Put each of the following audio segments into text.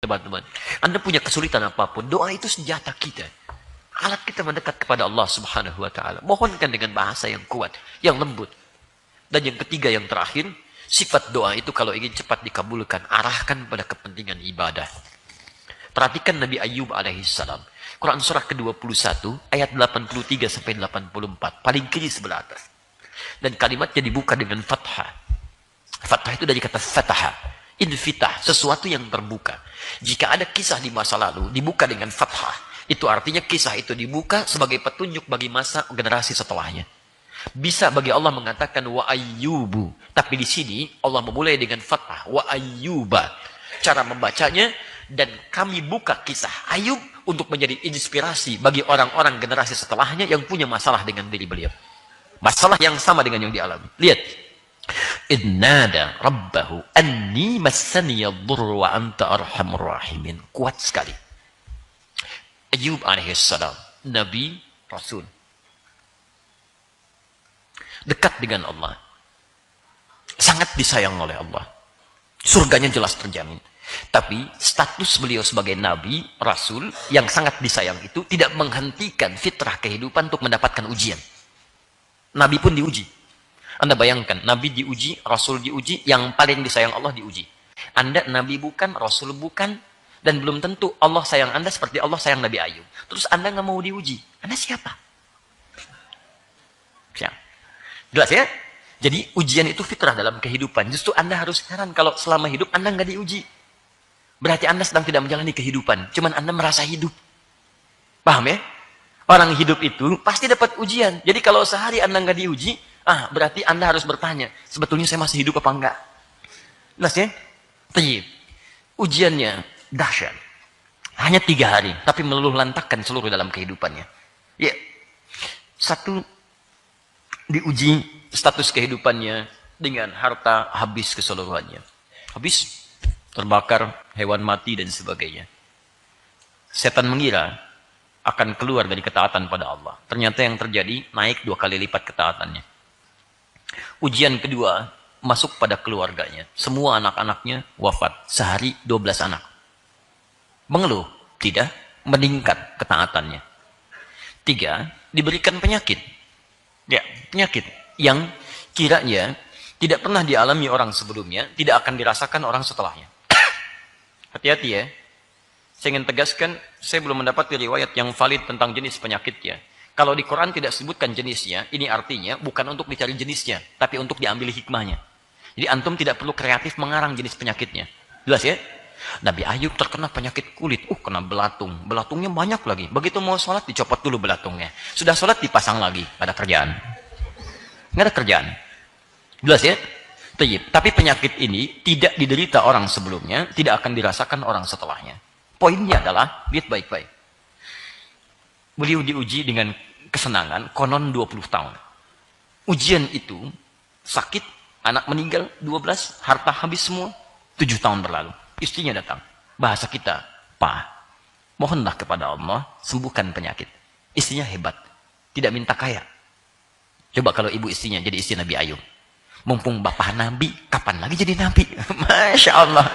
Teman-teman, Anda punya kesulitan apapun, doa itu senjata kita. Alat kita mendekat kepada Allah Subhanahu wa taala. Mohonkan dengan bahasa yang kuat, yang lembut. Dan yang ketiga, yang terakhir, sifat doa itu kalau ingin cepat dikabulkan, arahkan pada kepentingan ibadah. Perhatikan Nabi Ayub alaihissalam. Quran surah ke-21 ayat 83 sampai 84, paling kiri sebelah atas. Dan kalimatnya dibuka dengan fathah. Fathah itu dari kata fataha, infitah, sesuatu yang terbuka. Jika ada kisah di masa lalu dibuka dengan fathah, itu artinya kisah itu dibuka sebagai petunjuk bagi masa generasi setelahnya. Bisa bagi Allah mengatakan wa ayyubu, tapi di sini Allah memulai dengan fathah wa ayyuba. Cara membacanya, dan kami buka kisah Ayub untuk menjadi inspirasi bagi orang-orang generasi setelahnya yang punya masalah dengan diri beliau. Masalah yang sama dengan yang dialami. Lihat. Idnada rabbahu anni massani yadhurru wa anta arhamur rahimin. Kuat sekali. Ayub alaihissalam, Nabi, Rasul. Dekat dengan Allah. Sangat disayang oleh Allah. Surganya jelas terjamin. Tapi status beliau sebagai Nabi, Rasul, yang sangat disayang itu tidak menghentikan fitrah kehidupan untuk mendapatkan ujian. Nabi pun diuji. Anda bayangkan, Nabi diuji, Rasul diuji, yang paling disayang Allah diuji. Anda Nabi bukan, Rasul bukan, dan belum tentu Allah sayang Anda seperti Allah sayang Nabi Ayub. Terus Anda nggak mau diuji. Anda siapa? Siapa? Jelas ya? Jadi ujian itu fitrah dalam kehidupan. Justru Anda harus heran kalau selama hidup Anda nggak diuji. Berarti Anda sedang tidak menjalani kehidupan. Cuman Anda merasa hidup. Paham ya? Orang hidup itu pasti dapat ujian. Jadi kalau sehari Anda nggak diuji, berarti Anda harus bertanya, sebetulnya saya masih hidup apa enggak? Jelas ya? Tayyib. Ujiannya dahsyat. Hanya 3 hari, tapi meluluh lantakkan seluruh dalam kehidupannya. Ya. Satu, diuji status kehidupannya dengan harta habis keseluruhannya. Habis, terbakar, hewan mati, dan sebagainya. Setan mengira akan keluar dari ketaatan pada Allah. Ternyata yang terjadi, naik 2 kali lipat ketaatannya. Ujian kedua, masuk pada keluarganya. Semua anak-anaknya wafat. Sehari 12 anak. Mengeluh? Tidak. Meningkat ketaatannya. 3, diberikan penyakit. Ya, penyakit. Yang kiranya tidak pernah dialami orang sebelumnya, tidak akan dirasakan orang setelahnya. Hati-hati ya. Saya ingin tegaskan, saya belum mendapati riwayat yang valid tentang jenis penyakitnya. Kalau di Quran tidak sebutkan jenisnya, ini artinya bukan untuk dicari jenisnya, tapi untuk diambil hikmahnya. Jadi antum tidak perlu kreatif mengarang jenis penyakitnya. Jelas ya? Nabi Ayub terkena penyakit kulit, kena belatung. Belatungnya banyak lagi. Begitu mau sholat, dicopot dulu belatungnya. Sudah sholat, dipasang lagi. Ada kerjaan. Nggak ada kerjaan. Jelas ya? Tapi penyakit ini tidak diderita orang sebelumnya, tidak akan dirasakan orang setelahnya. Poinnya adalah, lihat baik-baik. Beliau diuji dengan kesenangan, konon 20 tahun. Ujian itu, sakit, anak meninggal, 12, harta habis semua, 7 tahun berlalu. Istrinya datang. Bahasa kita, Pak, mohonlah kepada Allah, sembuhkan penyakit. Istrinya hebat, tidak minta kaya. Coba kalau ibu istrinya jadi istri Nabi Ayub. Mumpung bapak Nabi, kapan lagi jadi Nabi? Masya Allah.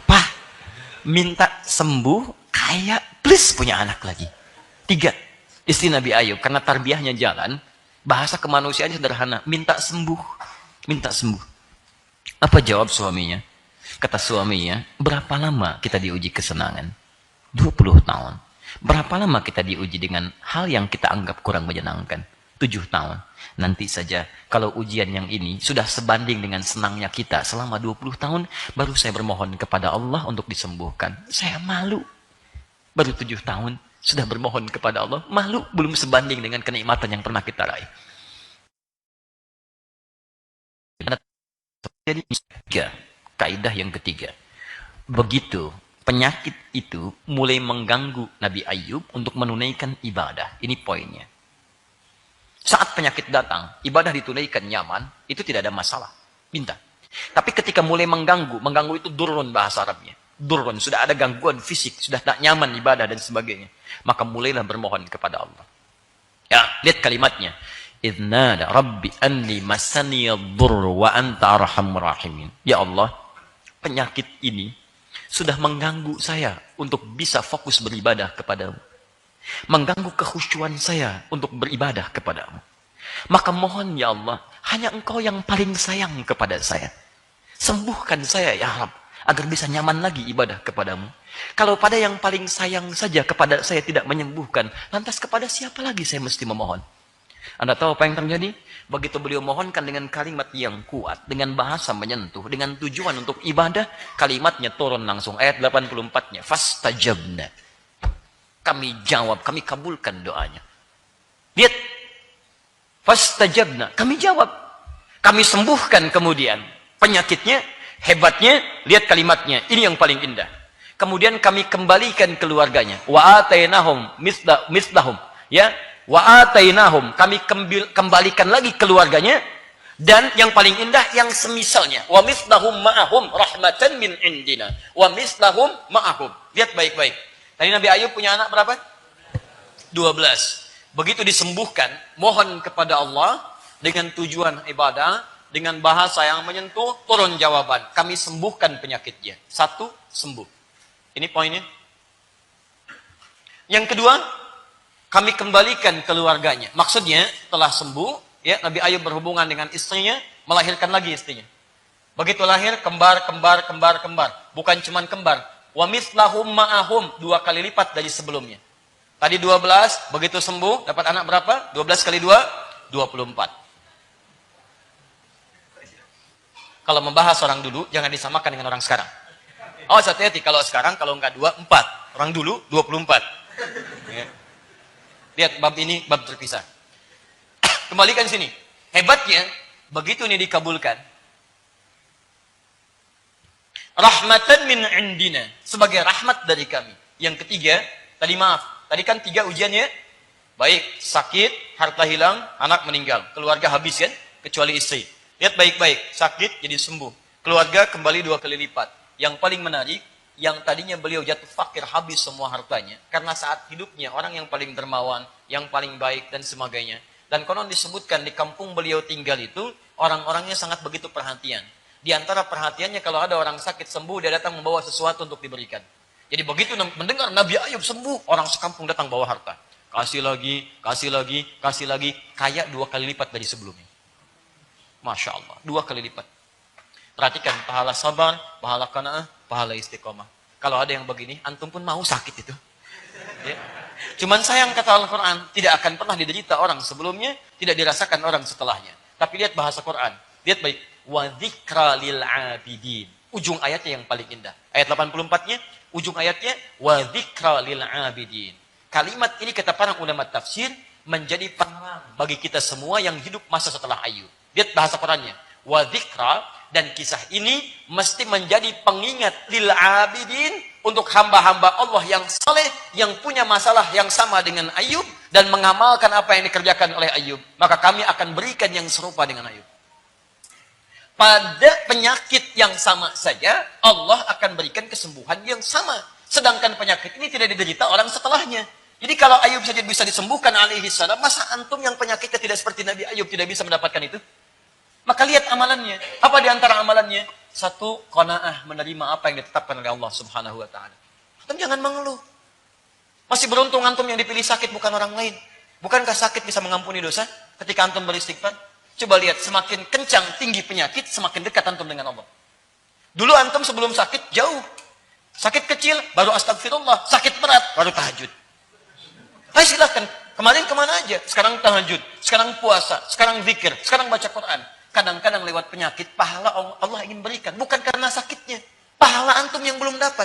Pak, minta sembuh, kaya, please punya anak lagi. 3, istri Nabi Ayub, karena tarbiyahnya jalan, bahasa kemanusiaannya sederhana, minta sembuh. Minta sembuh. Apa jawab suaminya? Kata suaminya, berapa lama kita diuji kesenangan? 20 tahun. Berapa lama kita diuji dengan hal yang kita anggap kurang menyenangkan? 7 tahun. Nanti saja, kalau ujian yang ini sudah sebanding dengan senangnya kita selama 20 tahun, baru saya bermohon kepada Allah untuk disembuhkan. Saya malu. Baru 7 tahun, sudah bermohon kepada Allah, malu, belum sebanding dengan kenikmatan yang pernah kita raih. Jadi, kaidah yang ketiga. Begitu penyakit itu mulai mengganggu Nabi Ayub untuk menunaikan ibadah. Ini poinnya. Saat penyakit datang, ibadah ditunaikan nyaman, itu tidak ada masalah. Minta. Tapi ketika mulai mengganggu itu durun bahasa Arabnya. Durun, sudah ada gangguan fisik, sudah tak nyaman ibadah dan sebagainya. Maka mulailah bermohon kepada Allah. Ya, lihat kalimatnya. Idnada Rabbi anni masani yadhurru wa anta arhamur rahimin. Ya Allah, penyakit ini sudah mengganggu saya untuk bisa fokus beribadah kepadamu. Mengganggu kekhusyuan saya untuk beribadah kepadamu. Maka mohon ya Allah, hanya Engkau yang paling sayang kepada saya. Sembuhkan saya ya Rabb, agar bisa nyaman lagi ibadah kepadamu. Kalau pada yang paling sayang saja kepada saya tidak menyembuhkan, lantas kepada siapa lagi saya mesti memohon? Anda tahu apa yang terjadi? Begitu beliau mohonkan dengan kalimat yang kuat, dengan bahasa menyentuh, dengan tujuan untuk ibadah, kalimatnya turun langsung. Ayat 84-nya. Fastajabna. Kami jawab, kami kabulkan doanya. Lihat. Fastajabna. Kami jawab. Kami sembuhkan kemudian penyakitnya, hebatnya, lihat kalimatnya. Ini yang paling indah. Kemudian kami kembalikan keluarganya. Wa atainahum mislahum. Ya. Wa atainahum. Kami kembalikan lagi keluarganya. Dan yang paling indah, yang semisalnya. Wa mislahum ma'ahum rahmatan min indina. Wa mislahum ma'ahum. Lihat baik-baik. Tadi Nabi Ayub punya anak berapa? 12. Begitu disembuhkan, mohon kepada Allah dengan tujuan ibadah, dengan bahasa yang menyentuh, turun jawaban. Kami sembuhkan penyakitnya. 1, sembuh. Ini poinnya. Yang kedua, kami kembalikan keluarganya. Maksudnya, setelah sembuh, ya Nabi Ayub berhubungan dengan istrinya, melahirkan lagi istrinya. Begitu lahir, kembar. Bukan cuma kembar. Wa mislahum ma'ahum, 2 kali lipat dari sebelumnya. Tadi 12, begitu sembuh, dapat anak berapa? 12 kali 2, 24. Kalau membahas orang dulu, jangan disamakan dengan orang sekarang. Oh, hati-hati, kalau sekarang, kalau enggak 2, 4. Orang dulu, 24. Ya. Lihat, bab ini, bab terpisah. Kembalikan sini. Hebatnya, begitu ini dikabulkan. Rahmatan min indina. Sebagai rahmat dari kami. Yang ketiga, tadi maaf. Tadi kan 3 ujiannya. Baik, sakit, harta hilang, anak meninggal. Keluarga habis kan? Kecuali istri. Lihat baik-baik. Sakit jadi sembuh. Keluarga kembali 2 kali lipat. Yang paling menarik, yang tadinya beliau jatuh fakir, habis semua hartanya. Karena saat hidupnya, orang yang paling dermawan, yang paling baik, dan sebagainya. Dan konon disebutkan di kampung beliau tinggal itu, orang-orangnya sangat begitu perhatian. Di antara perhatiannya, kalau ada orang sakit sembuh, dia datang membawa sesuatu untuk diberikan. Jadi begitu mendengar Nabi Ayub sembuh, orang sekampung datang bawa harta. Kasih lagi. Kayak 2 kali lipat dari sebelumnya. Masya Allah, 2 kali lipat. Perhatikan, pahala sabar, pahala qanaah, pahala istiqomah. Kalau ada yang begini, antum pun mau sakit itu. Ya. Cuman sayang kata Al-Quran, tidak akan pernah diderita orang sebelumnya, tidak dirasakan orang setelahnya. Tapi lihat bahasa Quran. Lihat baik. Wa dzikra lil abidin. Ujung ayatnya yang paling indah. Ayat 84-nya, ujung ayatnya, wa dzikra lil abidin. Kalimat ini kata para ulama tafsir, menjadi penerang bagi kita semua yang hidup masa setelah Ayub. Lihat bahasa Qurannya. Wa dzikra, dan kisah ini mesti menjadi pengingat lil abidin, untuk hamba-hamba Allah yang saleh, yang punya masalah yang sama dengan Ayub, dan mengamalkan apa yang dikerjakan oleh Ayub. Maka kami akan berikan yang serupa dengan Ayub. Pada penyakit yang sama saja, Allah akan berikan kesembuhan yang sama. Sedangkan penyakit ini tidak diderita orang setelahnya. Jadi kalau Ayub saja bisa disembuhkan alaihi salam, masa antum yang penyakitnya tidak seperti Nabi Ayub tidak bisa mendapatkan itu? Maka lihat amalannya. Apa di antara amalannya? 1, qanaah, menerima apa yang ditetapkan oleh Allah Subhanahu wa taala. Antum jangan mengeluh. Masih beruntung antum yang dipilih sakit bukan orang lain. Bukankah sakit bisa mengampuni dosa ketika antum beristighfar? Coba lihat, semakin kencang tinggi penyakit, semakin dekat antum dengan Allah. Dulu antum sebelum sakit jauh. Sakit kecil baru astagfirullah, sakit berat baru tahajud. Ayo silahkan, kemarin kemana aja? Sekarang tahajud, sekarang puasa, sekarang zikir, sekarang baca Quran. Kadang-kadang lewat penyakit, pahala Allah ingin berikan. Bukan karena sakitnya. Pahala antum yang belum dapat.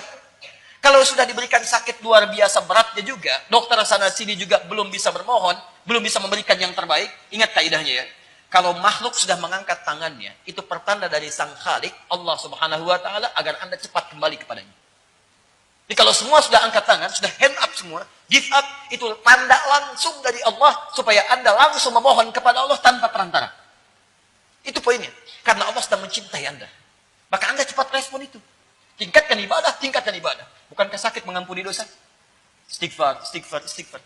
Kalau sudah diberikan sakit luar biasa beratnya juga, dokter sana sini juga belum bisa bermohon, belum bisa memberikan yang terbaik. Ingat kaidahnya ya. Kalau makhluk sudah mengangkat tangannya, itu pertanda dari Sang Khalik, Allah Subhanahu wa taala, agar Anda cepat kembali kepadanya. Jadi kalau semua sudah angkat tangan, sudah hand up semua, give up, itu tanda langsung dari Allah supaya Anda langsung memohon kepada Allah tanpa perantara. Itu poinnya. Karena Allah sedang mencintai Anda. Maka Anda cepat respon itu. Tingkatkan ibadah, tingkatkan ibadah. Bukankah sakit mengampuni dosa? Istighfar, istighfar, istighfar.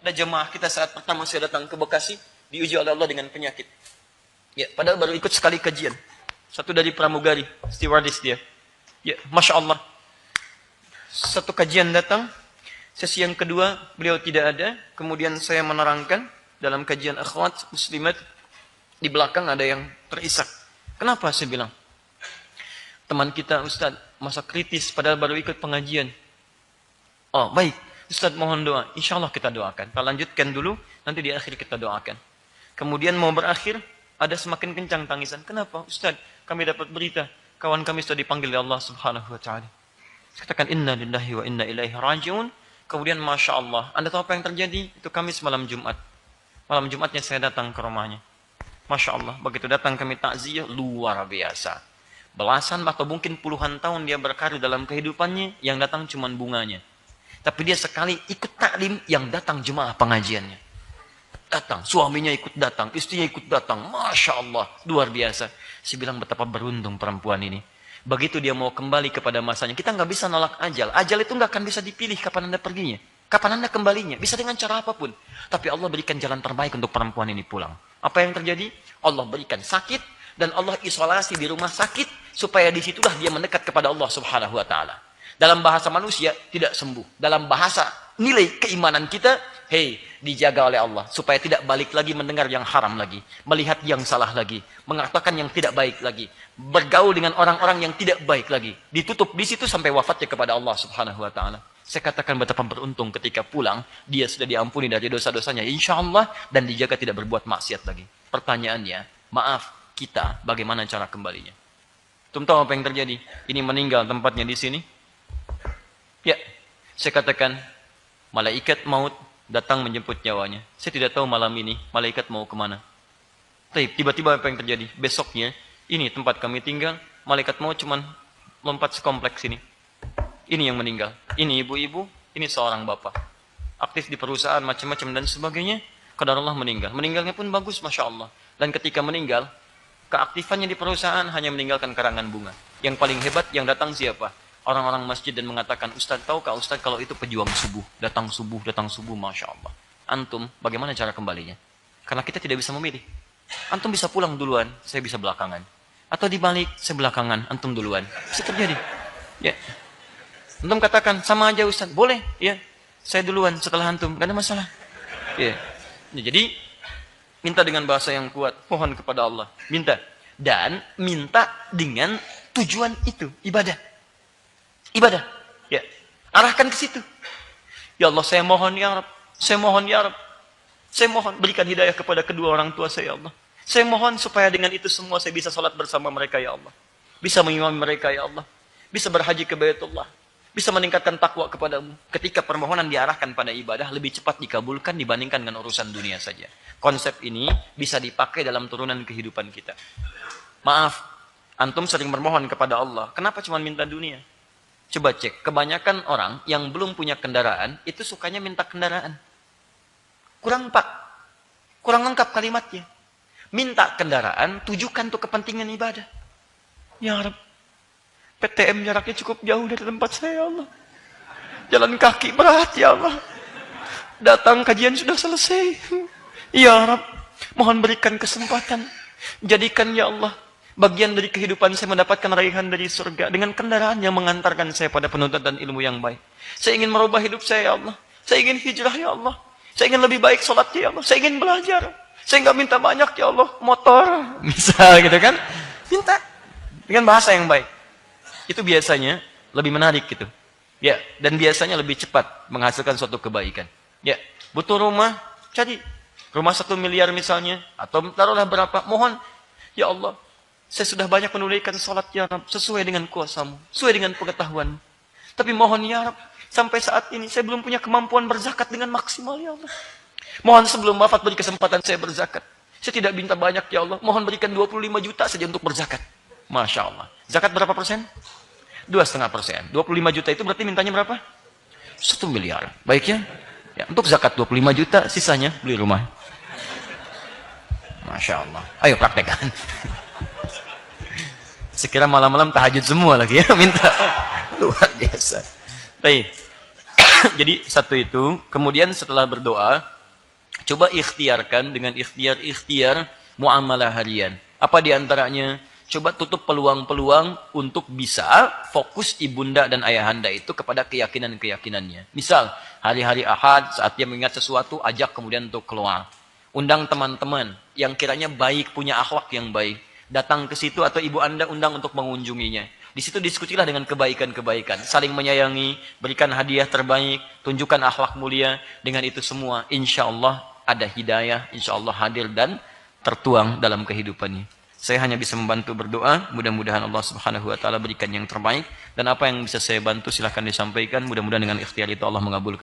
Ada jemaah kita saat pertama saya datang ke Bekasi, diuji oleh Allah dengan penyakit. Ya, padahal baru ikut sekali kajian. Satu dari pramugari, stewardess dia. Ya, Masya Allah. satu kajian datang, sesi yang kedua beliau tidak ada, kemudian saya menerangkan dalam kajian akhwat muslimat, di belakang ada yang terisak. Kenapa saya bilang? Teman kita Ustaz, masa kritis padahal baru ikut pengajian. Oh baik, Ustaz mohon doa. Insya Allah kita doakan. Kita lanjutkan dulu, nanti di akhir kita doakan. Kemudian mau berakhir, ada semakin kencang tangisan. Kenapa Ustaz? Kami dapat berita, kawan kami sudah dipanggil oleh Allah Subhanahu Wa Taala. Saya katakan inna lillahi wa inna ilaihi rajiun. Kemudian Masya Allah, Anda tahu apa yang terjadi? Itu Kamis malam Jumat. Malam Jumatnya saya datang ke rumahnya. Masya Allah, begitu datang kami takziah, luar biasa. Belasan atau mungkin puluhan tahun dia berkarir dalam kehidupannya, yang datang cuma bunganya. Tapi dia sekali ikut taklim, yang datang jemaah pengajiannya. Datang, suaminya ikut datang, istrinya ikut datang. Masya Allah, luar biasa. Saya bilang betapa beruntung perempuan ini. Begitu dia mau kembali kepada masanya, kita nggak bisa nolak ajal. Ajal itu nggak akan bisa dipilih kapan Anda perginya. Kapan Anda kembalinya, bisa dengan cara apapun. Tapi Allah berikan jalan terbaik untuk perempuan ini pulang. Apa yang terjadi? Allah berikan sakit dan Allah isolasi di rumah sakit supaya disitulah dia mendekat kepada Allah Subhanahu Wa Taala. Dalam bahasa manusia tidak sembuh. Dalam bahasa nilai keimanan kita, hey, dijaga oleh Allah supaya tidak balik lagi mendengar yang haram lagi, melihat yang salah lagi, mengatakan yang tidak baik lagi, bergaul dengan orang-orang yang tidak baik lagi. Ditutup di situ sampai wafatnya kepada Allah Subhanahu Wa Taala. Saya katakan betapa beruntung ketika pulang, dia sudah diampuni dari dosa-dosanya, insya Allah, dan dijaga tidak berbuat maksiat lagi. Pertanyaannya, maaf, kita bagaimana cara kembalinya? Tahu apa yang terjadi? Ini meninggal tempatnya di sini. Ya, saya katakan, malaikat maut datang menjemput nyawanya. Saya tidak tahu malam ini, malaikat mau kemana. Tiba-tiba apa yang terjadi? Besoknya, ini tempat kami tinggal, malaikat maut cuman lompat sekompleks ini. Ini yang meninggal. Ini ibu-ibu, ini seorang bapak. Aktif di perusahaan, macam-macam dan sebagainya. Qadarullah meninggal. Meninggalnya pun bagus, Masya Allah. Dan ketika meninggal, keaktifannya di perusahaan hanya meninggalkan karangan bunga. Yang paling hebat, yang datang siapa? Orang-orang masjid dan mengatakan, Ustaz, tahukah Ustaz kalau itu pejuang subuh. Datang subuh, Masya Allah. Antum, bagaimana cara kembalinya? Karena kita tidak bisa memilih. Antum bisa pulang duluan, saya bisa belakangan. Atau dibalik, saya belakangan, antum duluan. Bisa terjadi. Ya. Antum katakan, sama aja Ustaz. Boleh, ya. Saya duluan setelah antum, gak ada masalah. Ya. Jadi, minta dengan bahasa yang kuat. Mohon kepada Allah. Minta. Dan minta dengan tujuan itu. Ibadah. Ibadah. Ya. Arahkan ke situ. Ya Allah, saya mohon ya Rabb. Saya mohon ya Rabb. Saya mohon berikan hidayah kepada kedua orang tua saya, ya Allah. Saya mohon supaya dengan itu semua saya bisa salat bersama mereka, ya Allah. Bisa mengimami mereka, ya Allah. Bisa berhaji ke Baitullah. Bisa meningkatkan takwa kepadamu. Ketika permohonan diarahkan pada ibadah, lebih cepat dikabulkan dibandingkan dengan urusan dunia saja. Konsep ini bisa dipakai dalam turunan kehidupan kita. Maaf, antum sering bermohon kepada Allah. Kenapa cuma minta dunia? Coba cek, kebanyakan orang yang belum punya kendaraan, itu sukanya minta kendaraan. Kurang pak, kurang lengkap kalimatnya. Minta kendaraan, tujukan untuk kepentingan ibadah. Ya Rabb, PTM jaraknya cukup jauh dari tempat saya, ya Allah. Jalan kaki berat, ya Allah. Datang kajian sudah selesai. Ya Rabb, mohon berikan kesempatan. Jadikan, ya Allah, bagian dari kehidupan saya mendapatkan raihan dari surga. Dengan kendaraan yang mengantarkan saya pada penuntutan ilmu yang baik. Saya ingin merubah hidup saya, ya Allah. Saya ingin hijrah, ya Allah. Saya ingin lebih baik sholatnya, ya Allah. Saya ingin belajar. Saya nggak minta banyak, ya Allah. Motor. Misal gitu kan. Minta. Dengan bahasa yang baik. Itu biasanya lebih menarik gitu. Ya, dan biasanya lebih cepat menghasilkan suatu kebaikan. Ya, butuh rumah, cari rumah 1 miliar misalnya. Atau taruhlah berapa. Mohon, ya Allah. Saya sudah banyak menunaikan sholat, ya Rabb. Sesuai dengan kuasamu. Sesuai dengan pengetahuanmu. Tapi mohon, ya Rabb. Sampai saat ini saya belum punya kemampuan berzakat dengan maksimal, ya Allah. Mohon sebelum wafat beri kesempatan saya berzakat. Saya tidak minta banyak, ya Allah. Mohon berikan 25 juta saja untuk berzakat. Masya Allah. Zakat berapa persen? 2,5%. 25 juta itu berarti mintanya berapa? 1 miliar. Baik ya? Ya, untuk zakat 25 juta, sisanya beli rumah. Masya Allah. Ayo praktekkan. Sekira malam-malam tahajud semua lagi ya. Minta. Luar biasa. Baik. Jadi satu itu, kemudian setelah berdoa, coba ikhtiarkan dengan ikhtiar-ikhtiar muamalah harian. Apa diantaranya? Coba tutup peluang-peluang untuk bisa fokus ibunda dan ayahanda itu kepada keyakinan-keyakinannya. Misal, hari-hari Ahad saat dia mengingat sesuatu, ajak kemudian untuk keluar. Undang teman-teman yang kiranya baik, punya akhlak yang baik. Datang ke situ atau ibu anda undang untuk mengunjunginya. Di situ diskusilah dengan kebaikan-kebaikan. Saling menyayangi, berikan hadiah terbaik, tunjukkan akhlak mulia. Dengan itu semua, insya Allah ada hidayah, insya Allah hadir dan tertuang dalam kehidupannya. Saya hanya bisa membantu berdoa, mudah-mudahan Allah Subhanahu wa taala berikan yang terbaik, dan apa yang bisa saya bantu silahkan disampaikan, mudah-mudahan dengan ikhtiar itu Allah mengabulkan.